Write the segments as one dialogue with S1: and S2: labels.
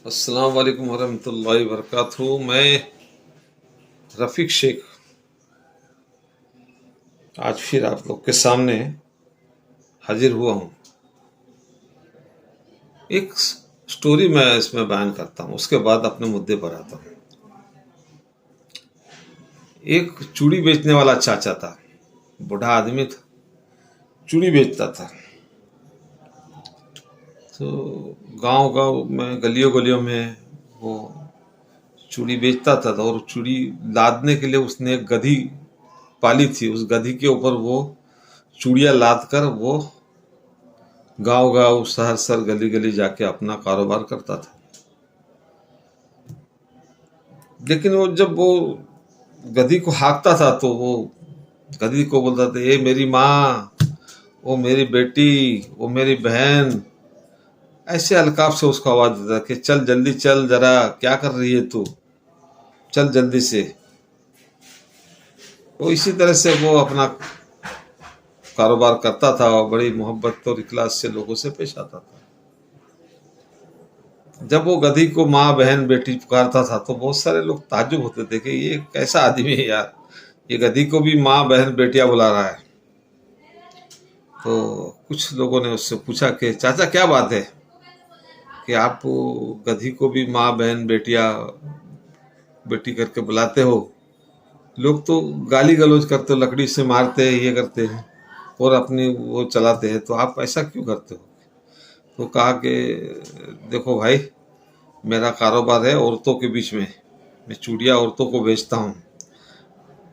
S1: अस्सलाम वालेकुम वरहमतुल्लाहि वबरकातुहू। मैं रफ़ीक शेख आज फिर आप लोग के सामने हाजिर हुआ हूँ। एक स्टोरी मैं इसमें बयान करता हूँ, उसके बाद अपने मुद्दे पर आता हूँ। एक चूड़ी बेचने वाला चाचा था, बूढ़ा आदमी था, चूड़ी बेचता था। तो गांव गांव में, गलियों गलियों में वो चूड़ी बेचता था। और चूड़ी लादने के लिए उसने एक गधी पाली थी। उस गधी के ऊपर वो चूड़ियाँ लाद कर वो गांव गांव, शहर शहर, गली गली जाके अपना कारोबार करता था। लेकिन वो जब वो गधी को हाँकता था तो वो गधी को बोलता था, ये मेरी माँ, वो मेरी बेटी, वो मेरी बहन। ऐसे अलकाब से उसको आवाज देता कि चल जल्दी चल, जरा क्या कर रही है तू, चल जल्दी से। तो इसी तरह से वो अपना कारोबार करता था और बड़ी मोहब्बत और इखलास से लोगों से पेश आता था। जब वो गधी को माँ, बहन, बेटी पुकारता था तो बहुत सारे लोग ताज्जुब होते थे कि ये कैसा आदमी है यार, ये गधी को भी माँ, बहन, बेटियां बुला रहा है। तो कुछ लोगों ने उससे पूछा कि चाचा क्या बात है कि आप गधी को भी माँ, बहन, बेटी करके बुलाते हो। लोग तो गाली गलौज करते हो, लकड़ी से मारते हैं, ये करते हैं और अपनी वो चलाते हैं, तो आप ऐसा क्यों करते हो? तो कहा कि देखो भाई, मेरा कारोबार है औरतों के बीच में, मैं चूड़ियाँ औरतों को बेचता हूँ।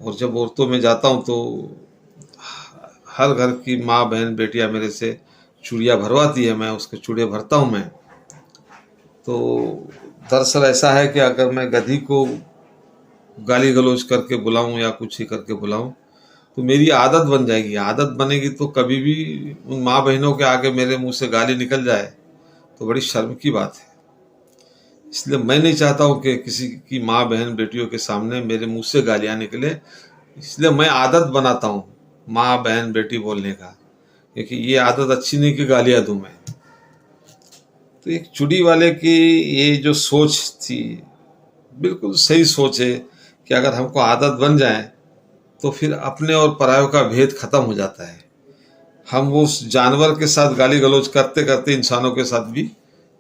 S1: और जब औरतों में जाता हूँ तो हर घर की माँ, बहन, बेटियाँ मेरे से चूड़ियाँ भरवाती है, मैं उसके चूड़ियाँ भरता हूँ मैं। तो दरअसल ऐसा है कि अगर मैं गधी को गाली गलौज करके बुलाऊं या कुछ ही करके बुलाऊं तो मेरी आदत बन जाएगी। आदत बनेगी तो कभी भी उन माँ बहनों के आगे मेरे मुंह से गाली निकल जाए तो बड़ी शर्म की बात है। इसलिए मैं नहीं चाहता हूँ कि किसी की माँ, बहन, बेटियों के सामने मेरे मुंह से गालियाँ निकले। इसलिए मैं आदत बनाता हूँ माँ, बहन, बेटी बोलने का, क्योंकि ये आदत अच्छी नहीं कि गालियाँ दूं मैं। तो एक चूड़ी वाले की ये जो सोच थी, बिल्कुल सही सोच है कि अगर हमको आदत बन जाए तो फिर अपने और परायों का भेद खत्म हो जाता है। हम उस जानवर के साथ गाली गलौज करते करते इंसानों के साथ भी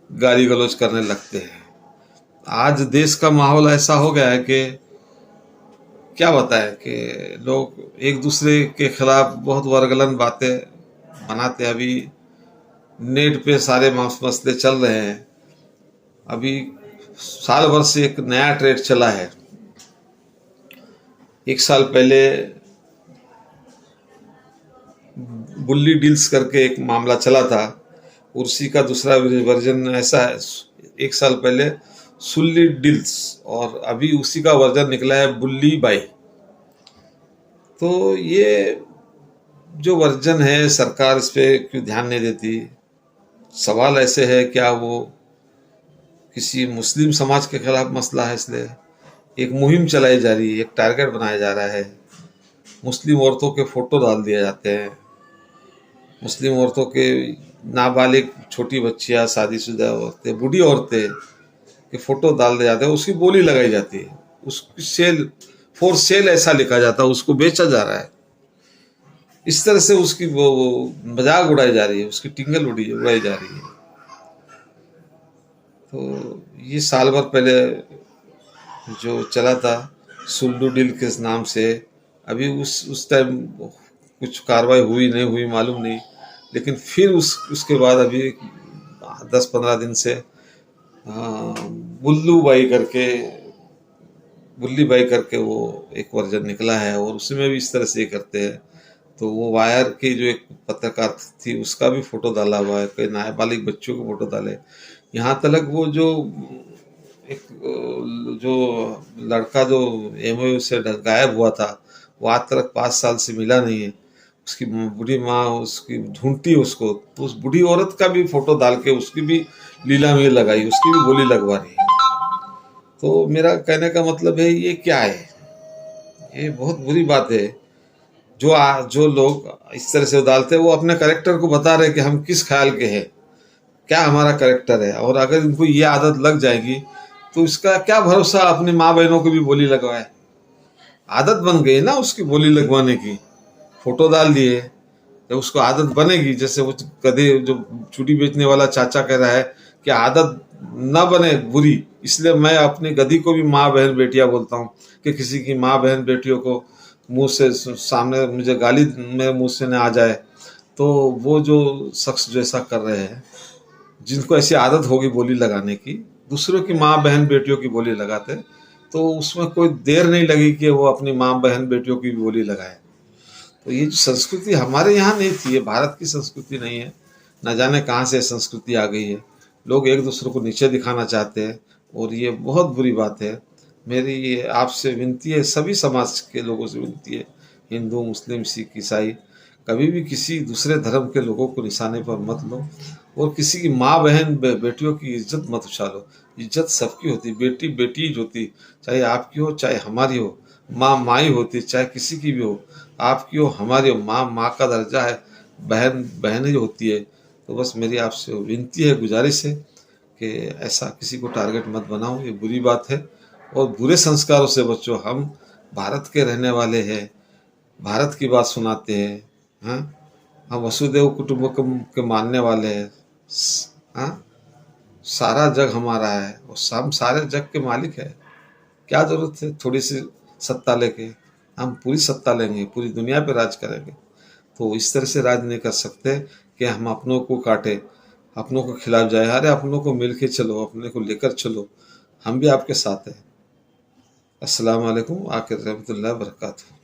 S1: गाली गलौज करने लगते हैं। आज देश का माहौल ऐसा हो गया है कि क्या बताएं कि लोग एक दूसरे के खिलाफ बहुत वरगलन बातें बनाते हैं। अभी नेट पे सारे मसले चल रहे हैं। अभी साल भर से एक नया ट्रेड चला है। एक साल पहले बुल्ली डील्स करके एक मामला चला था, उसी का दूसरा वर्जन ऐसा है। एक साल पहले सुल्ली डील्स और अभी उसी का वर्जन निकला है बुल्ली बाई। तो ये जो वर्जन है, सरकार इस पे क्यों ध्यान नहीं देती? सवाल ऐसे है, क्या वो किसी मुस्लिम समाज के खिलाफ मसला है? इसलिए एक मुहिम चलाई जा रही है, एक टारगेट बनाया जा रहा है। मुस्लिम औरतों के फोटो डाल दिए जाते हैं, मुस्लिम औरतों के नाबालिग छोटी बच्चियां, शादीशुदा औरतें, बूढ़ी औरतें के फोटो डाल दिए जाते हैं, उसकी बोली लगाई जाती है, उसकी सेल फॉर सेल ऐसा लिखा जाता है, उसको बेचा जा रहा है। इस तरह से उसकी वो मजाक उड़ाई जा रही है, उसकी टिंगल उड़ाई जा रही है। तो ये साल भर पहले जो चला था सुल्लू डील के नाम से, अभी उस टाइम कुछ कार्रवाई हुई नहीं हुई मालूम नहीं, लेकिन फिर उसके बाद अभी 10-15 दिन से बुल्लू बाई करके बुल्ली बाई करके वो एक वर्जन निकला है और उसमें भी इस तरह से करते हैं। तो वो वायर की जो एक पत्रकार थी उसका भी फोटो डाला हुआ है, कई नाबालिग बच्चों के फोटो डाले। यहाँ तक वो जो एक जो लड़का जो एमओयू से गायब हुआ था, वो आज तक 5 साल से मिला नहीं है। उसकी बूढ़ी माँ उसकी ढूंढती है उसको, तो उस बूढ़ी औरत का भी फोटो डाल के उसकी भी लीलामी लगाई, उसकी भी बोली लगवा रही है। तो मेरा कहने का मतलब है, ये क्या है? ये बहुत बुरी बात है। जो लोग इस तरह से डालते हैं वो अपने करेक्टर को बता रहे कि हम किस ख्याल के हैं, क्या हमारा कैरेक्टर है। और अगर इनको ये आदत लग जाएगी तो इसका क्या भरोसा अपनी माँ बहनों को भी बोली लगवाए। आदत बन गई ना उसकी बोली लगवाने की, फोटो डाल दिए, जब उसको आदत बनेगी, जैसे वो गधे जो चूड़ी बेचने वाला चाचा कह रहा है कि आदत ना बने बुरी, इसलिए मैं अपनी गधी को भी माँ बहन बेटियां बोलता हूँ कि किसी की माँ बहन बेटियों को मुंह से सामने मुझे गाली मेरे मुंह से न आ जाए। तो वो जो शख्स जो ऐसा कर रहे हैं, जिनको ऐसी आदत होगी बोली लगाने की, दूसरों की माँ बहन बेटियों की बोली लगाते, तो उसमें कोई देर नहीं लगी कि वो अपनी माँ बहन बेटियों की भी बोली लगाए। तो ये जो संस्कृति हमारे यहाँ नहीं थी, ये भारत की संस्कृति नहीं है, न जाने कहाँ से संस्कृति आ गई है। लोग एक दूसरे को नीचे दिखाना चाहते हैं और ये बहुत बुरी बात है। मेरी ये आपसे विनती है, सभी समाज के लोगों से विनती है, हिंदू मुस्लिम सिख ईसाई, कभी भी किसी दूसरे धर्म के लोगों को निशाने पर मत लो और किसी की माँ बहन बेटियों की इज्जत मत उछालो। इज्जत सबकी होती, बेटी बेटी ही होती, चाहे आपकी हो चाहे हमारी हो, माँ माँ ही होती चाहे किसी की भी हो, आपकी हो हमारी हो, माँ माँ का दर्जा है, बहन बहन ही होती है। तो बस मेरी आपसे विनती है, गुजारिश है कि ऐसा किसी को टारगेट मत बनाओ, ये बुरी बात है और बुरे संस्कारों से बचो। हम भारत के रहने वाले हैं, भारत की बात सुनाते हैं, हाँ, हम वसुदेव कुटुंबकम के मानने वाले हैं, हाँ, सारा जग हमारा है और हम सारे जग के मालिक है। क्या जरूरत है थोड़ी सी सत्ता लेके, हम पूरी सत्ता लेंगे, पूरी दुनिया पे राज करेंगे। तो इस तरह से राज नहीं कर सकते कि हम अपनों को काटे, अपनों को खिलाफ जाए। अरे अपनों को मिल के चलो, अपने को लेकर चलो, हम भी आपके साथ हैं। अस्सलाम वालेकुम, आखिर रहमतुल्लाह बरकातहू।